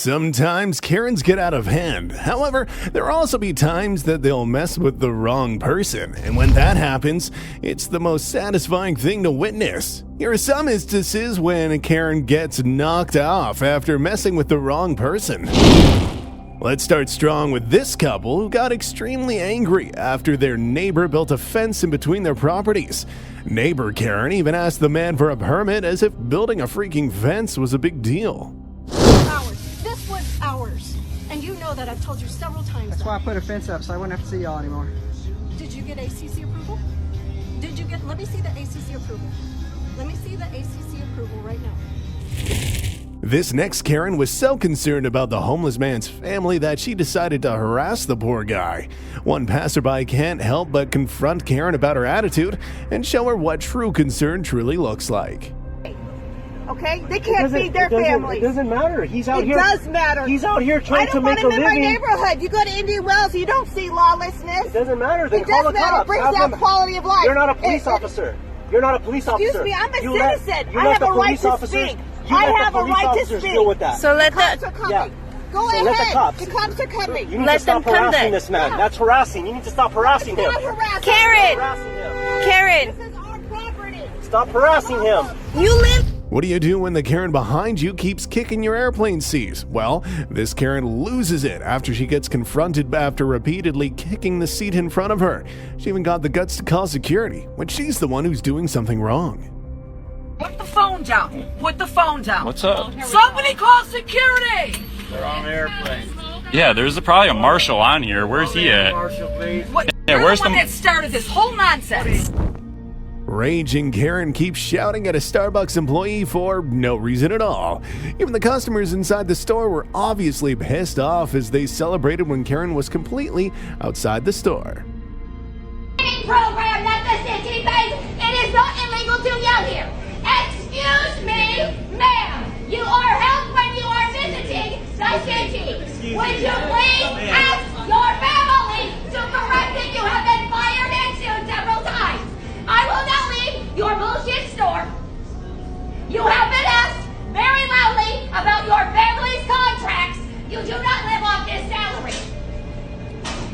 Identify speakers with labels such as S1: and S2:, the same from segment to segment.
S1: Sometimes Karens get out of hand. However, there also be times that they'll mess with the wrong person. And when that happens, it's the most satisfying thing to witness. Here are some instances when a Karen gets knocked off after messing with the wrong person. Let's start strong with this couple who got extremely angry after their neighbor built a fence in between their properties. Neighbor Karen even asked the man for a permit as if building a freaking fence was a big deal.
S2: This was ours, and you know that I've told you several times.
S3: That's why I put a fence up, so I wouldn't have to see y'all anymore.
S2: Did you get ACC approval? Let me see the ACC approval. Let me see the ACC approval right now.
S1: This next Karen was so concerned about the homeless man's family that she decided to harass the poor guy. One passerby can't help but confront Karen about her attitude and show her what true concern truly looks like.
S4: Okay? They can't feed their families.
S5: It doesn't matter. He's out here.
S4: It does matter.
S5: He's out here trying to make a living.
S4: I don't want him in my neighborhood. You go to Indian Wells, you don't see lawlessness.
S5: It doesn't matter. Then
S4: it
S5: call
S4: does
S5: the
S4: matter.
S5: cops.
S4: It brings down quality of life.
S5: You're not a police officer. You're not a police officer.
S4: Excuse me, I'm a citizen.
S5: You
S4: I
S5: let
S4: have
S5: the
S4: a right
S5: police
S4: to
S5: officers.
S4: speak.
S5: You
S4: I
S5: let
S4: have
S5: the
S4: a
S5: police
S4: right to
S5: officers
S4: speak.
S5: deal with that.
S6: So let
S4: the cops are coming.
S5: Yeah.
S4: Go
S5: So
S4: ahead.
S5: let the cops.
S4: The cops are coming.
S5: You need
S6: Let
S5: to stop
S6: them come
S5: harassing
S6: then.
S5: this man.
S4: Yeah.
S5: That's harassing. You need to stop harassing him.
S4: Stop harassing
S6: Karen!
S5: Harassing him.
S6: Karen,
S4: This is our property.
S5: Stop harassing him.
S6: you live.
S1: What do you do when the Karen behind you keeps kicking your airplane seats? Well, this Karen loses it after she gets confronted after repeatedly kicking the seat in front of her. She even got the guts to call security when she's the one who's doing something wrong.
S7: Put the phone down. Put the phone down.
S8: What's up?
S7: Somebody call security.
S8: They're on the airplane. Yeah, there's probably a marshal on here. Where's he at?
S5: Marshal, please.
S7: What?
S8: Yeah,
S7: You're
S8: where's
S7: the one
S8: the-
S7: that started this whole nonsense.
S1: Raging Karen keeps shouting at a Starbucks employee for no reason at all. Even the customers inside the store were obviously pissed off as they celebrated when Karen was completely outside the store.
S9: Program that the city pays. It is not illegal to yell here. Excuse me, ma'am. You are helped when you are visiting the city. Would you please ask your family to correct it? You have been fired and sued several times. I will now leave your bullshit store. You have been asked very loudly about your family's contracts. You do not live off this salary.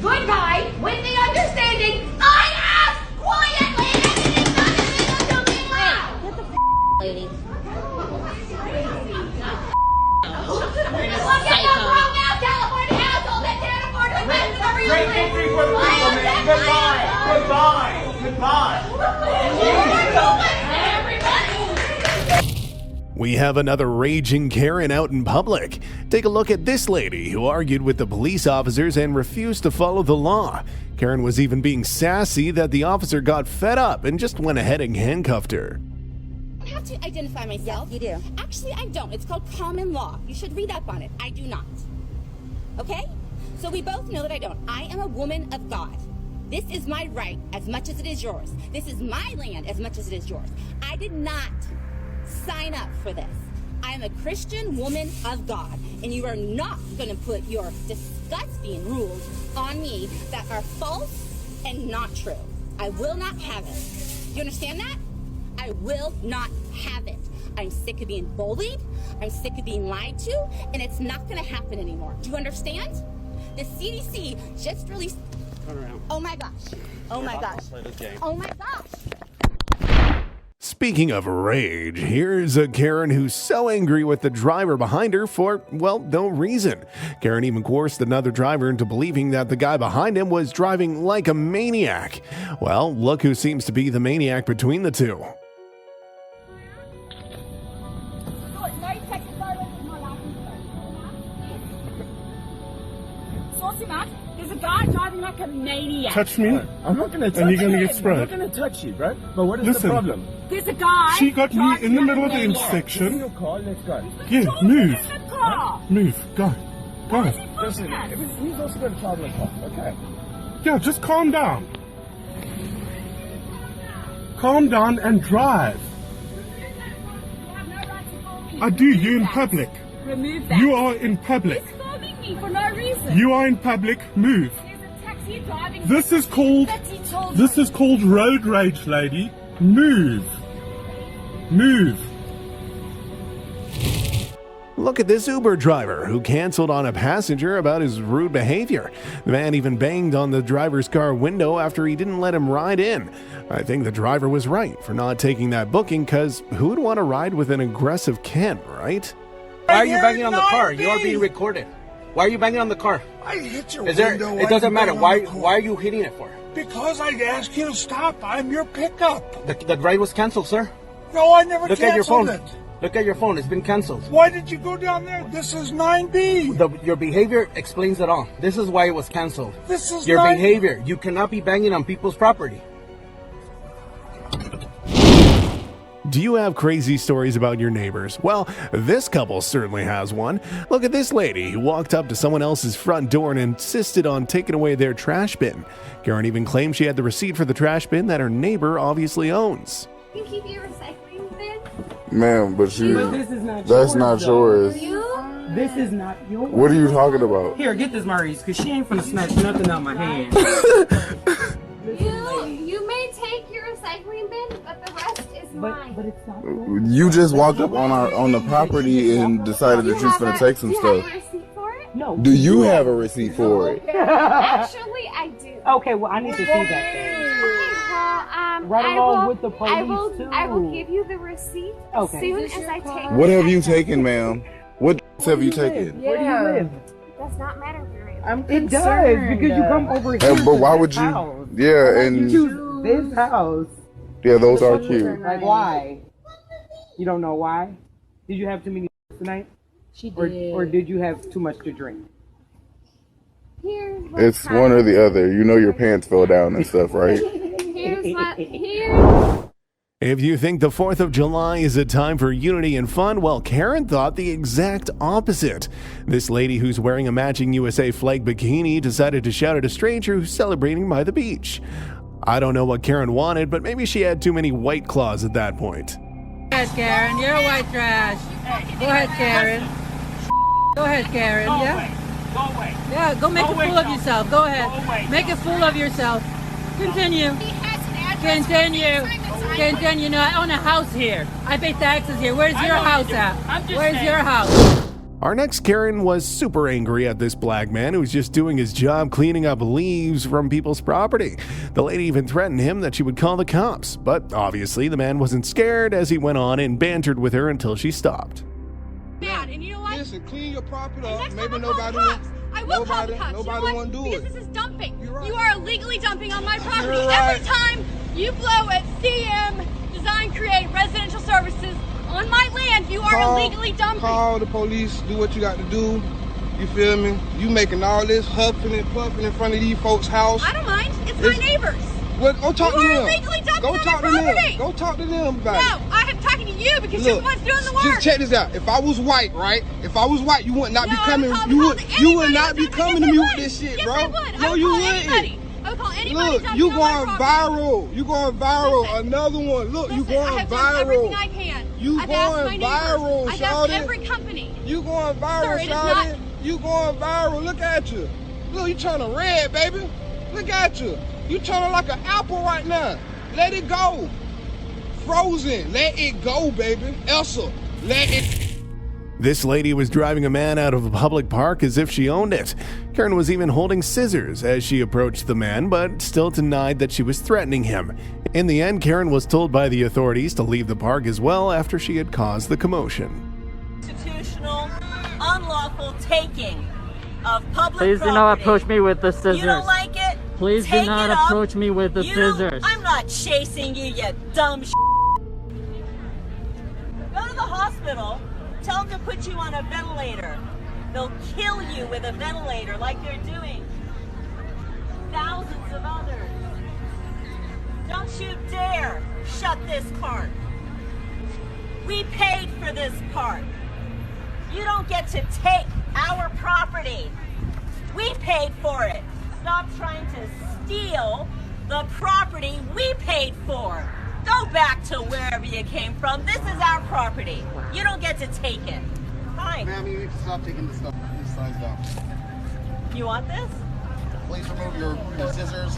S9: Goodbye, with the understanding I ask quietly and it is not illegal to be loud. Get the lady. Look at the grown out California asshole that can't afford to rent whatever you live.
S5: Goodbye.
S1: We have another raging Karen out in public. Take a look at this lady who argued with the police officers and refused to follow the law. Karen was even being sassy that the officer got fed up and just went ahead and handcuffed her.
S10: I have to identify myself.
S6: You do.
S10: Actually, I don't. It's called common law. You should read up on it. I do not. Okay? So we both know that I don't. I am a woman of God. This is my right as much as it is yours. This is my land as much as it is yours. I did not sign up for this. I am a Christian woman of God, and you are not going to put your disgusting rules on me that are false and not true. I will not have it. You understand that? I will not have it. I'm sick of being bullied. I'm sick of being lied to, and it's not going to happen anymore. Do you understand? The CDC just released.
S3: Turn around.
S10: Oh my gosh. Oh my gosh. Oh my gosh.
S1: Speaking of rage, here's a Karen who's so angry with the driver behind her for, well, no reason. Karen even coerced another driver into believing that the guy behind him was driving like a maniac. Well, look who seems to be the maniac between the two.
S7: There's a guy driving like a maniac.
S11: Touch me,
S5: I'm not going to touch
S11: and you're going to
S5: you.
S11: get sprayed.
S5: I'm not going to touch you, bro. But what is
S11: Listen.
S5: the problem?
S7: There's a guy.
S11: She got me
S7: driving
S11: in the
S7: like
S11: middle
S7: a
S11: of the
S7: maniac.
S5: This is
S11: intersection.
S5: your car. Let's go.
S11: Yeah,
S7: Talking
S11: move.
S7: in the car.
S11: Move. Go.
S7: Why is
S11: Go.
S7: he
S5: Listen,
S7: fucking us?
S5: he's also going to travel a car. Okay.
S11: Yeah, just calm down. Calm down and drive.
S7: You have no right to film me.
S11: I do, you in public.
S7: Remove that.
S11: You are in public.
S7: He's filming me for no reason.
S11: You are in public. Move.
S7: There's a taxi driving.
S11: This is called
S7: 30 children.
S11: this is called road rage, lady. Move. Move.
S1: Look at this Uber driver who canceled on a passenger about his rude behavior. The man even banged on the driver's car window after he didn't let him ride in. I think the driver was right for not taking that booking, because who would want to ride with an aggressive kid, right?
S6: Why are you banging on the car? You are being recorded. Why are you banging on the car?
S11: I hit your
S6: window. It doesn't matter. Why are you hitting it for?
S11: Because I asked you to stop. I'm your pickup.
S6: The ride was canceled, sir.
S11: No, I never
S6: Look at your
S11: canceled
S6: phone.
S11: it.
S6: Look at your phone. It's been canceled.
S11: Why did you go down there? This is 9B.
S6: Your behavior explains it all. This is why it was canceled.
S11: This is
S6: your behavior. You cannot be banging on people's property.
S1: Do you have crazy stories about your neighbors? Well, this couple certainly has one. Look at this lady who walked up to someone else's front door and insisted on taking away their trash bin. Karen even claimed she had the receipt for the trash bin that her neighbor obviously owns.
S9: You keep your recycling bin?
S12: Ma'am, but you,
S3: But this is not
S12: that's
S3: yours,
S12: not
S3: though.
S12: yours.
S3: This is not yours.
S12: What are you talking about?
S3: Here, get this, Maurice, because she ain't finna snatch nothing out my hand.
S9: You may take your recycling bin, but the rest is mine.
S3: But it's not yours.
S12: You just walked up on the property and decided that you was gonna take some
S9: Do you
S12: stuff.
S9: have a receipt for it?
S3: No.
S12: Do you have a receipt for it?
S9: Actually, I do.
S3: Okay, well, I need to see that then. Right along with the police,
S9: I will
S3: too.
S9: give you the receipt
S3: Okay.
S9: as soon as I take
S12: What have you taken, ma'am? What have you taken?
S3: Where do you live?
S9: It does not matter where I live.
S3: I'm concerned. It does, because you come over here.
S12: And, but why
S3: to
S12: would
S3: this
S12: you?
S3: house.
S12: Yeah,
S3: You
S12: and
S3: choose this house.
S12: yeah, those are cute.
S3: Like, why? You don't know why? Did you have too many tonight?
S10: She did.
S3: Or did you have too much to drink?
S9: Here's what
S12: It's one or the other. You know your pants fell down and stuff, right?
S1: If you think the 4th of July is a time for unity and fun, well, Karen thought the exact opposite. This lady who's wearing a matching USA flag bikini decided to shout at a stranger who's celebrating by the beach. I don't know what Karen wanted, but maybe she had too many White Claws at that point.
S7: Yes, Karen, you're white trash. Go ahead, Karen. Go ahead, Karen. Yeah?
S5: Go away.
S7: Yeah, go make a fool of yourself. Go ahead. Make a fool of yourself. Continue. Continue. No, I own a house here. I pay taxes here. Where's your house at? Where's your house?
S1: Our next Karen was super angry at this black man who was just doing his job cleaning up leaves from people's property. The lady even threatened him that she would call the cops, but obviously the man wasn't scared as he went on and bantered with her until she stopped.
S9: Man, and you know what?
S5: Listen, clean your property up.
S9: Next
S5: Maybe
S9: time I'll
S5: nobody
S9: call the
S5: will.
S9: cops. I will call the cops.
S5: Nobody
S9: You know
S5: won't do
S9: because
S5: it.
S9: this is dumping.
S5: You're right.
S9: You are illegally dumping on my property.
S5: You're right.
S9: Every time you blow at CM Design Create Residential Services on my land, you are illegally dumping.
S5: Call the police. Do what you got to do. You feel me? You making all this huffing and puffing in front of these folks' house.
S9: I don't mind. It's my neighbors.
S5: Well, go talk to
S9: You are
S5: them.
S9: illegally dumping
S5: Go
S9: on
S5: talk
S9: my
S5: to
S9: property.
S5: them. Go talk to them about
S9: No,
S5: it.
S9: I am talking to you because you're the ones doing the work.
S5: Just check this out. If I was white, right? If I was white, you would not be coming.
S9: I would
S5: You
S9: call
S5: would
S9: anybody
S5: not be
S9: dumping.
S5: coming
S9: Yes,
S5: to me
S9: I
S5: with
S9: would.
S5: this shit,
S9: Yes,
S5: bro.
S9: I would.
S5: No,
S9: I would
S5: you
S9: call
S5: wouldn't.
S9: anybody. I would call anybody
S5: Look,
S9: dumping
S5: you
S9: on my
S5: going
S9: property.
S5: viral. You going viral.
S9: Listen.
S5: Another one. Look, you
S9: Listen, I
S5: going
S9: have done everything
S5: viral.
S9: I can.
S5: You
S9: I've asked my
S5: going
S9: neighbors.
S5: viral,
S9: I've asked
S5: shawty.
S9: every company.
S5: You going viral,
S9: Sir, it is
S5: shawty.
S9: not-
S5: You going viral. Look at you. Look, you turning red, baby. Look at you. You turning like an apple right now. Let it go. Frozen. Let it go, baby. Elsa, let it.
S1: This lady was driving a man out of a public park as if she owned it. Karen was even holding scissors as she approached the man, but still denied that she was threatening him. In the end, Karen was told by the authorities to leave the park as well after she had caused the commotion.
S13: Constitutional, unlawful taking of public
S14: Please
S13: property.
S14: do not approach me with the scissors.
S13: You don't like it?
S14: Please do
S13: Take
S14: not
S13: it up.
S14: approach me with the
S13: You don't-
S14: scissors.
S13: I'm not chasing you, you dumb Go to the hospital. Tell them to put you on a ventilator. They'll kill you with a ventilator like they're doing thousands of others. Don't you dare shut this park. We paid for this park. You don't get to take our property. We paid for it. Stop trying to steal the property we paid for. Go back to wherever you came from. This is our property. You don't get to take it. Fine.
S15: Ma'am, you need to stop taking this stuff. These signs down.
S13: You want this?
S15: Please remove your scissors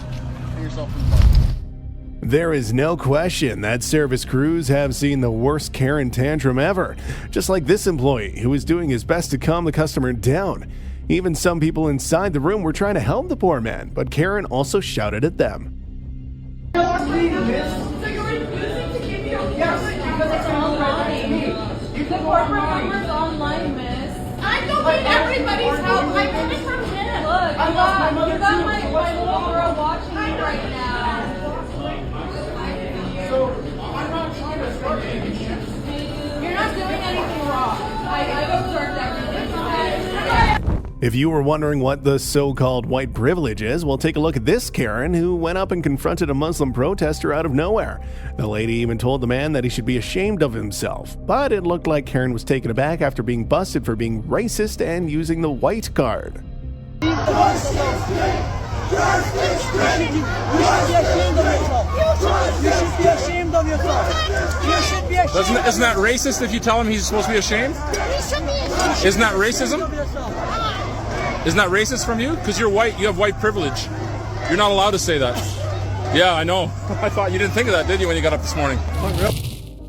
S15: and yourself from the park.
S1: There is no question that service crews have seen the worst Karen tantrum ever, just like this employee who was doing his best to calm the customer down. Even some people inside the room were trying to help the poor man, but Karen also shouted at them.
S3: Yes, because it's online. The corporate number's online, miss.
S9: I don't need everybody's help. I'm coming from him.
S3: Look, you got my little girl watching you right now. You're not doing anything wrong. I've observed everything.
S1: If you were wondering what the so-called white privilege is, well, take a look at this Karen who went up and confronted a Muslim protester out of nowhere. The lady even told the man that he should be ashamed of himself, but it looked like Karen was taken aback after being busted for being racist and using the white card.
S14: Isn't that racist if you tell him he's supposed to be ashamed? Isn't that racism? Isn't that racist from you? Because you're white, you have white privilege. You're not allowed to say that. Yeah, I know. I thought you didn't think of that, did you, when you got up this morning?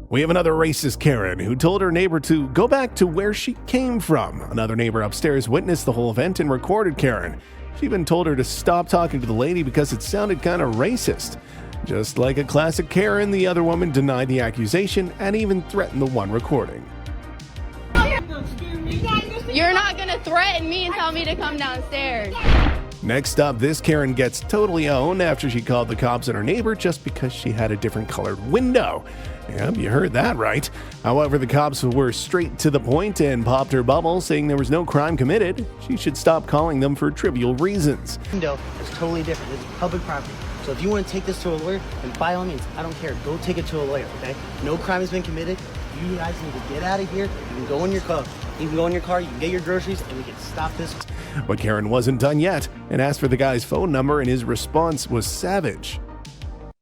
S1: We have another racist Karen who told her neighbor to go back to where she came from. Another neighbor upstairs witnessed the whole event and recorded Karen. She even told her to stop talking to the lady because it sounded kind of racist. Just like a classic Karen, the other woman denied the accusation and even threatened the one recording.
S16: You're not gonna threaten me and tell me to come downstairs.
S1: Next up, this Karen gets totally owned after she called the cops on her neighbor just because she had a different colored window. Yep, you heard that right. However, the cops were straight to the point and popped her bubble, saying there was no crime committed. She should stop calling them for trivial reasons.
S17: Window is totally different. It's public property. So if you want to take this to a lawyer, then by all means, I don't care. Go take it to a lawyer, okay? No crime has been committed. You guys need to get out of here. You can go in your car. You can go in your car, you can get your groceries, and we can stop this.
S1: But Karen wasn't done yet and asked for the guy's phone number, and his response was savage.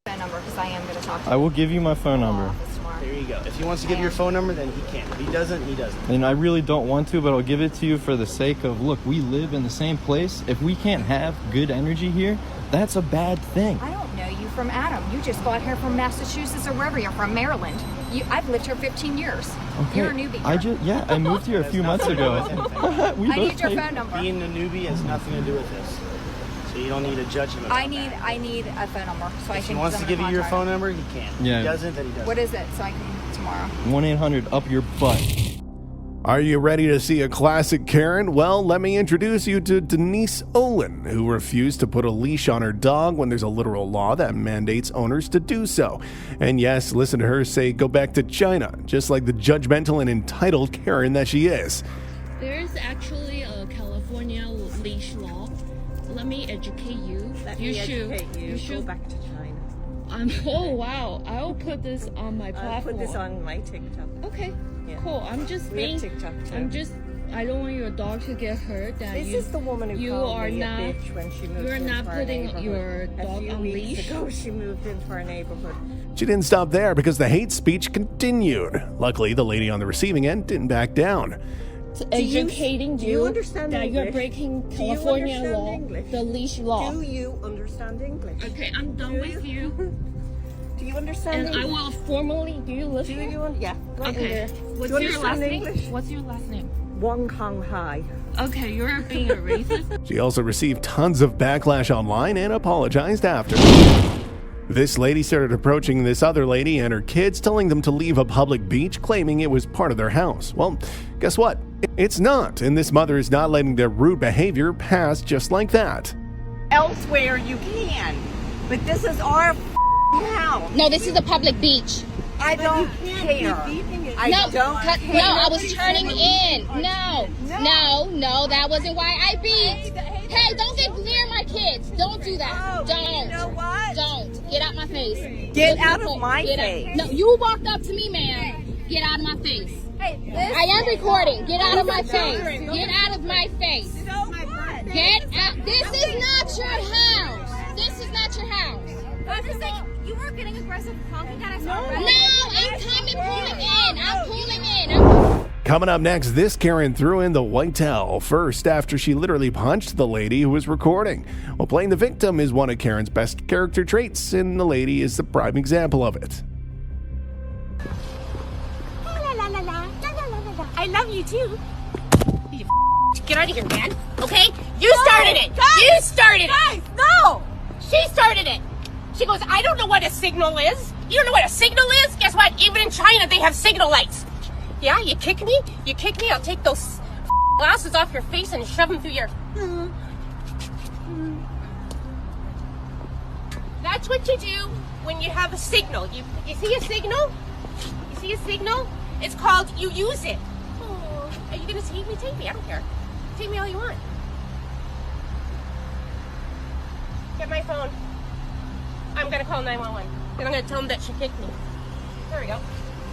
S18: Phone number, because I am going to talk to
S19: I will give you my phone number.
S17: There you go. If he wants to give you your phone number, then he can. If he doesn't, he doesn't.
S19: And I really don't want to, but I'll give it to you for the sake of, look, we live in the same place. If we can't have good energy here, that's a bad thing.
S18: I don't know you from Adam. You just got here from Massachusetts or wherever you're from, Maryland. I've lived here 15 years.
S19: Okay.
S18: You're a newbie.
S19: I moved here a few months ago.
S18: I need your phone number.
S17: Being a newbie has nothing to do with this. So you don't need to judge him about
S18: I need a phone number so I can.
S17: If he wants to give you your phone number, he can.
S19: Yeah.
S17: If he doesn't, then he doesn't.
S18: What is it? So I can tomorrow.
S19: 1-800 up your butt.
S1: Are you ready to see a classic Karen? Well, let me introduce you to Denise Olin, who refused to put a leash on her dog when there's a literal law that mandates owners to do so. And yes, listen to her say go back to China, just like the judgmental and entitled Karen that she is.
S20: There's actually a California leash law. Let me educate you.
S13: You should go back to China.
S20: Oh wow, I'll put this on my platform.
S13: I'll put this on my TikTok.
S20: Okay.
S13: Yeah.
S20: Cool. I'm just being.
S13: TikTok too.
S20: I don't want your dog to get hurt.
S13: This is the woman who called me a bitch when she moved into our
S20: putting your dog on leash.
S13: A few weeks ago, she moved into our neighborhood.
S1: She didn't stop there because the hate speech continued. Luckily, the lady on the receiving end didn't back down.
S20: Educating
S13: do you understand
S20: that
S13: English?
S20: you're breaking California law,
S13: English?
S20: the leash law.
S13: Do you understand English?
S20: Okay, I'm done with you.
S13: Do you understand
S20: And
S13: English?
S20: I will formally. Do you live here?
S13: Yeah.
S20: Okay. What's your last name? What's your last name?
S13: Wong Kong Hai.
S20: Okay, you're being a racist.
S1: She also received tons of backlash online and apologized after. This lady started approaching this other lady and her kids, telling them to leave a public beach, claiming it was part of their house. Well, guess what? It's not, and this mother is not letting their rude behavior pass just like that.
S4: Elsewhere you can, but this is our house.
S16: No, this is a public beach.
S4: I don't care. I
S16: was turning in. No, that wasn't why I beat. Hey, don't get near my kids. Don't do that. Don't.
S4: You know what?
S16: Don't. Get out my face.
S4: Get out of my face.
S16: No, you walked up to me, ma'am. Get out of my face.
S4: Hey,
S16: I am recording. Get out of my face. Get out of my face. Get out. This is not your house. This is not your house.
S9: You were getting aggressive honking at us.
S16: No, I'm coming, pulling in. I'm pulling in.
S1: Coming up next, this Karen threw in the white towel first after she literally punched the lady who was recording. Well, playing the victim is one of Karen's best character traits, and the lady is the prime example of it.
S9: I love you too. You get out of here, man. Okay? You started it. You started it. No. She started it. She goes, I don't know what a signal is. You don't know what a signal is? Guess what? Even in China, they have signal lights. Yeah, you kick me? You kick me? I'll take those glasses off your face and shove them through your... That's what you do when you have a signal. You see a signal? You see a signal? It's called you use it. Oh, are you going to take me? Take me. I don't care. Take me all you want. Get my phone. I'm going to call 911. And I'm going to tell them that she kicked me. There we go.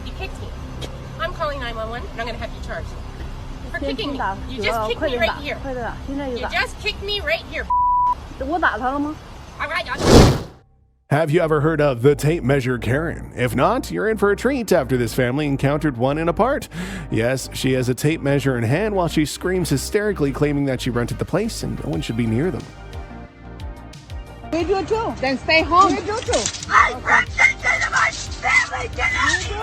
S9: You kicked me. I'm calling 911 and I'm going to have you charged. For kicking me. You just kicked me right here. You just kicked me right here.
S1: Have you ever heard of the tape measure Karen? If not, you're in for a treat after this family encountered one in a part. Yes, she has a tape measure in hand while she screams hysterically, claiming that she rented the place and no one should be near them.
S3: We do too. Then stay home. We do too.
S9: I rented to my family. Get out of here.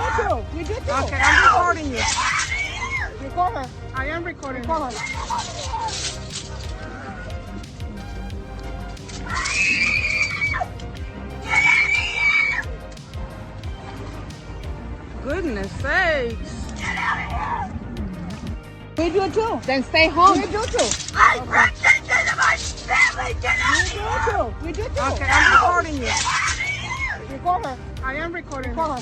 S3: We do too.
S9: Okay,
S3: I'm recording you. Record her. I am recording her. Goodness sakes.
S9: Get out of here.
S3: We do too. Then stay home. We do too.
S9: I rented to my family. Get out of here.
S3: We do too. Okay, I'm recording you.
S9: Get out of here.
S3: Record her. I am recording her.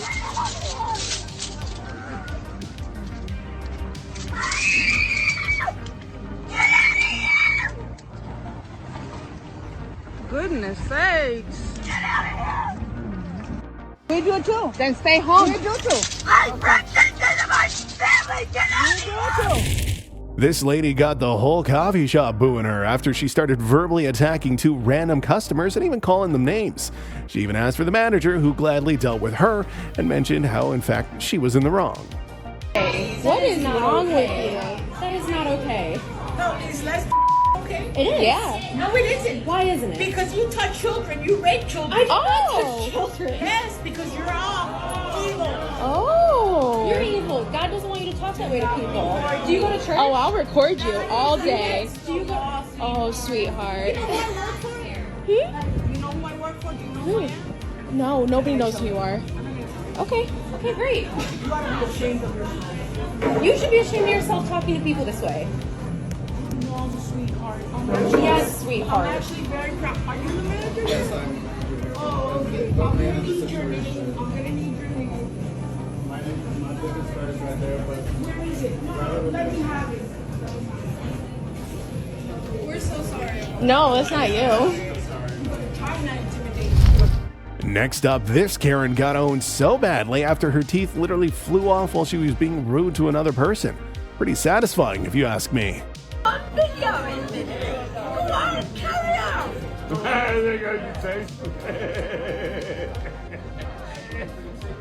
S3: Goodness sakes.
S9: Get out of here.
S3: We do too. Then stay home. We do too.
S9: I rented to my family. Get out of here.
S1: This lady got the whole coffee shop booing her after she started verbally attacking two random customers and even calling them names. She even asked for the manager, who gladly dealt with her and mentioned how, in fact, she was in the wrong.
S21: Hey, what is wrong with you? That is not okay.
S13: No, it's less okay.
S21: It is. Yeah.
S13: No, it isn't.
S21: Why isn't it?
S13: Because you touch children, you rape children.
S21: I do not touch children.
S13: Yes, because you're all evil.
S21: Oh. You're evil. God doesn't want you to talk that way to people. Do you go to church? Oh, I'll record you all day. Do you go? Oh, sweetheart.
S13: You know who I work for? Do you know who I am?
S21: No, nobody knows who you are. Okay. Okay, great.
S13: You ought to be ashamed of yourself.
S21: You should be ashamed of yourself talking to people this way.
S13: No, I'm a sweetheart.
S21: Yes, sweetheart.
S13: I'm actually very proud. Are you the manager?
S15: Yes, I'm.
S13: Oh, okay. I'm gonna need your name. I'm gonna need your name.
S15: My business card is right there, but
S13: Where is it? No, let me have it.
S21: We're so sorry. No, that's not you.
S13: I'm not intimidated.
S1: Next up, this Karen got owned so badly after her teeth literally flew off while she was being rude to another person. Pretty satisfying, if you ask me.
S9: On video, isn't it? Go on, carry on.
S11: They're going to taste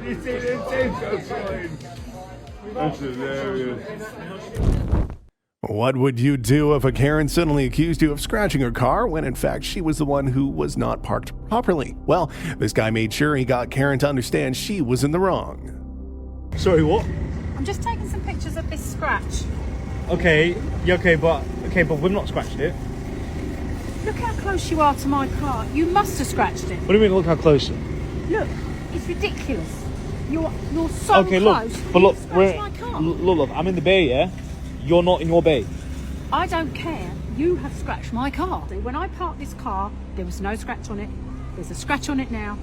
S11: You see the taste of That's hilarious.
S1: What would you do if a Karen suddenly accused you of scratching her car when in fact she was the one who was not parked properly? Well, this guy made sure he got Karen to understand she was in the wrong.
S22: Sorry, what?
S18: I'm just taking some pictures of this scratch.
S22: Okay, yeah, okay, but we've not scratched it.
S18: Look how close you are to my car. You must have scratched it.
S22: What do you mean, look how close?
S18: Look, it's ridiculous. You're so
S22: okay,
S18: close.
S22: Look, but look,
S18: Scratched my car.
S22: look, I'm in the bay, yeah? You're not in your bay.
S18: I don't care. You have scratched my car. When I parked this car, there was no scratch on it. There's a scratch on it now.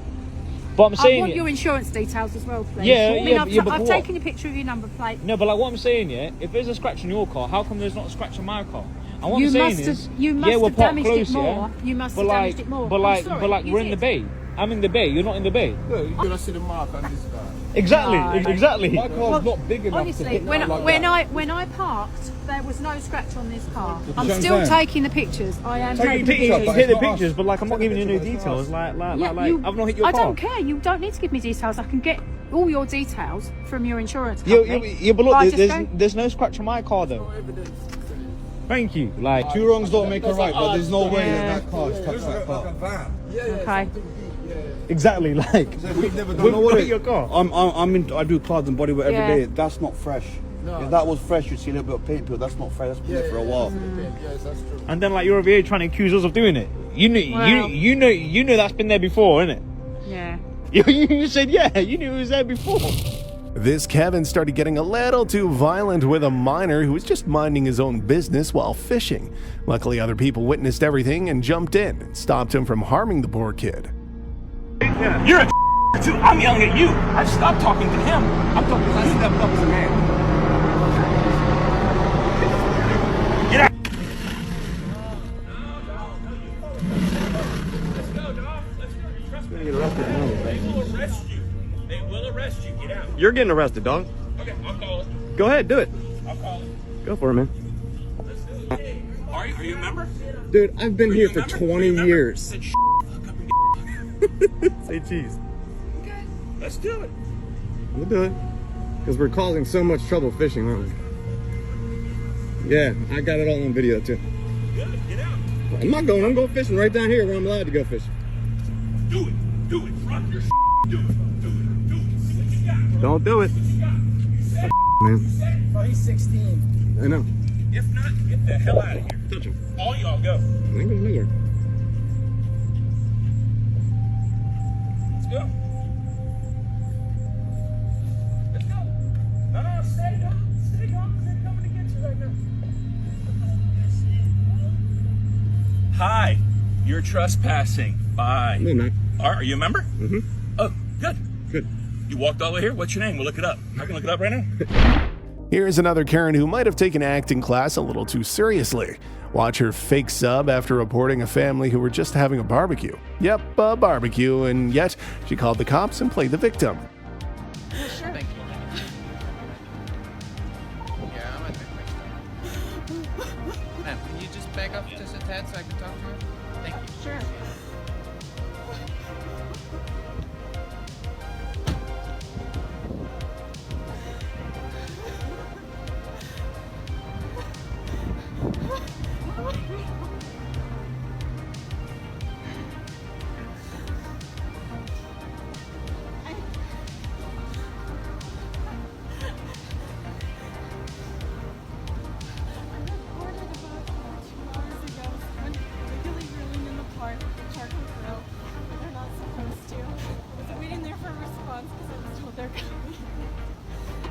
S22: But I'm saying,
S18: I want your insurance details as well, please.
S22: Yeah,
S18: I've taken a picture of your number plate.
S22: No, but like what I'm saying, yeah, if there's a scratch on your car, how come there's not a scratch on my car? And what
S18: You
S22: I'm saying
S18: must
S22: is,
S18: have- you must
S22: yeah, we're
S18: have
S22: parked
S18: damaged
S22: close,
S18: it more.
S22: yeah?
S18: You must
S22: but
S18: have
S22: like,
S18: damaged it more.
S22: But
S18: I'm
S22: like,
S18: sorry,
S22: but like,
S18: you
S22: we're in the
S18: did.
S22: bay. I'm in the bay. You're not in the bay.
S15: look, you're gonna see the mark on this car.
S22: Exactly,
S18: No.
S22: exactly.
S15: My car's not big enough
S18: Honestly,
S15: to hit
S18: when
S15: like
S18: when I parked, there was no scratch on this car. I'm
S15: what I'm
S18: still
S15: saying?
S18: taking the pictures. I am
S22: Taking
S18: taking the
S22: pictures,
S18: pictures.
S22: take the
S15: It's not
S22: pictures,
S15: us.
S22: but like I'm not
S15: Take
S22: giving you
S15: the
S22: no
S15: pictures, it's
S22: details.
S15: not
S22: Like,
S18: Yeah,
S22: I've not hit your
S18: I
S22: car.
S18: don't care. You don't need to give me details. I can get all your details from your insurance
S22: Yeah,
S18: company.
S22: yeah, but look,
S18: Right, just go.
S22: there's no scratch on my car though. Thank you. Like,
S11: Two wrongs don't make a right, but there's no way that car is touched that car.
S18: Okay.
S22: exactly, like,
S11: We've never done
S22: look
S11: no
S22: at your car.
S11: I do cars and bodywork every
S18: Yeah.
S11: day. That's not fresh. If that was fresh, you'd see a little bit of paint peel. That's not fresh. That's been there for a while.
S15: Yes, that's true.
S22: And then like you're over here trying to accuse us of doing it. You know that's been there before, innit?
S18: Yeah.
S22: You said yeah, you knew it was there before.
S1: This Kevin started getting a little too violent with a minor who was just minding his own business while fishing. Luckily, other people witnessed everything and jumped in and stopped him from harming the poor kid.
S6: You're a too. I'm yelling at you. I stopped talking to him. I'm talking to you. I stepped up as a man. Get out. They will arrest you. Get out.
S2: You're getting arrested, dog.
S6: Okay, I'll call it.
S2: Go ahead, do it.
S6: I'll call it.
S2: Go for it, man.
S6: Are you a member?
S2: Dude, I've been here for
S6: member?
S2: 20 years.
S6: Say
S2: Say cheese.
S6: Okay, let's do it.
S2: We'll do it. Because we're causing so much trouble fishing, aren't we? Yeah, I got it all on video, too.
S6: Good, get out.
S2: I'm not going. I'm going fishing right down here where I'm allowed to go fishing.
S6: Do it. Do it. Drop your Do it. Do it. Do it. See what you got, bro.
S2: Don't do it. Man.
S6: Bro, he's 16.
S2: I know.
S6: If not, get the hell out of here.
S2: Touch him.
S6: All y'all go.
S2: I ain't going nowhere.
S6: Let's go. Let's go. No, stay gone. Stay gone. They're coming to get you right now. Hi. You're trespassing. Bye.
S2: No, not.
S6: Are you a member?
S2: Mm-hmm.
S6: Oh, good.
S2: Good.
S6: You walked all the way here? What's your name? We'll look it up. I can look it up right now.
S1: Here's another Karen who might have taken acting class a little too seriously. Watch her fake sub after reporting a family who were just having a barbecue. Yep, a barbecue, and yet she called the cops and played the victim.
S8: Sure. Thank you. Yeah, I'm at the Ma'am, can you just back up just a tad so I can talk to her? Thank you.
S18: Sure.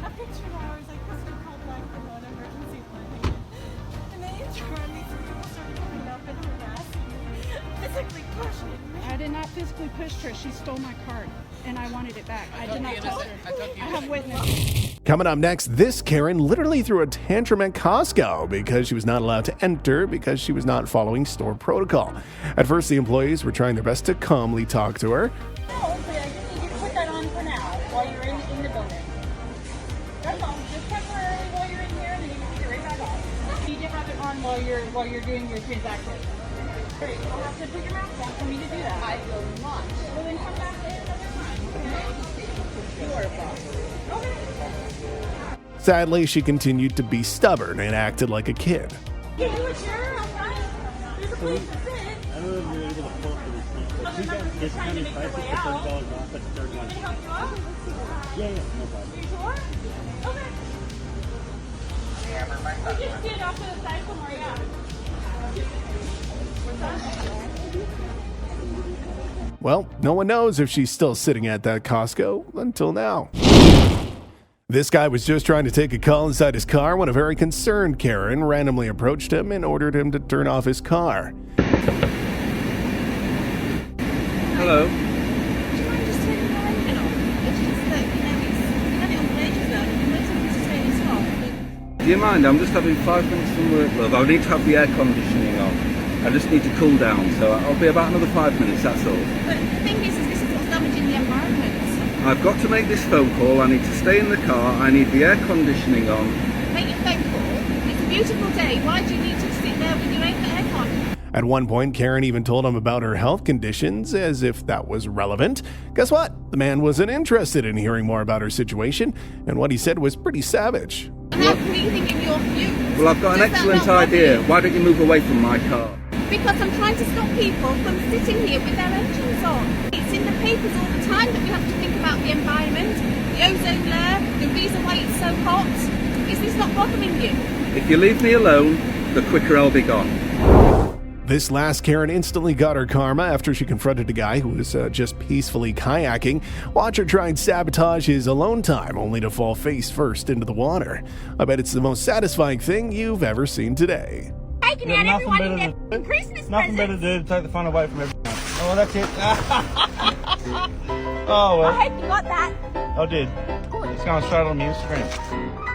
S3: After 2 hours, I quickly called 911 emergency line. And they turned me, people started coming up and harassing me, physically pushing me.
S18: I did not physically push her. She stole my card, and I wanted it back. I did not touch her. I have witnesses.
S1: Coming up next, this Karen literally threw a tantrum at Costco because she was not allowed to enter because she was not following store protocol. At first, the employees were trying their best to calmly talk to her.
S3: No, but I just need you to put that on for now while you're in the building. That's all. Just temporarily while you're in here, and then you can take it right back off. You can have it on while you're doing your transaction. Great. You'll have to put your mask on for me to do that. I will not. Well, then come back in another time. Okay. You are a problem. Okay.
S1: Sadly, she continued to be stubborn and acted like a kid.
S3: Can you do a chair outside? There's a place to sit.
S2: I don't know if you're able to post the receipt.
S3: Other members are trying to make their way out.
S2: $30 off at the third one.
S3: Can I help you out?
S2: Yeah, no problem.
S3: You sure? Okay. You just stand off to the side somewhere, yeah.
S1: Well, no one knows if she's still sitting at that Costco until now. This guy was just trying to take a call inside his car when a very concerned Karen randomly approached him and ordered him to turn off his car.
S2: Hello. Do you mind? I'm just having 5 minutes from work, love. I need to have the air conditioning on. I just need to cool down, so I'll be about another 5 minutes, that's all.
S21: But the thing is this is what's damaging the environment.
S2: I've got to make this phone call. I need to stay in the car. I need the air conditioning on.
S21: Make a phone call. It's a beautiful day. Why do you need to sit there with your aircon?
S1: At one point, Karen even told him about her health conditions as if that was relevant. Guess what? The man wasn't interested in hearing more about her situation, and what he said was pretty savage.
S9: I'm not breathing in your fumes.
S2: Well, I've got an excellent idea. Why don't you move away from my car?
S9: Because I'm trying to stop people from sitting here with their engines on. It's in the papers all the time that we have to think about the environment, the ozone layer, the reason why it's so hot. Is this not bothering you?
S2: If you leave me alone, the quicker I'll be gone.
S1: This last Karen instantly got her karma after she confronted a guy who was just peacefully kayaking. Watch her try and sabotage his alone time, only to fall face first into the water. I bet it's the most satisfying thing you've ever seen today.
S9: Taking out everyone in their Christmas
S11: Nothing better to do to take the fun away from everyone. Oh, that's it. Oh, well.
S9: I hope you got that.
S11: I did. It's going straight on my Instagram.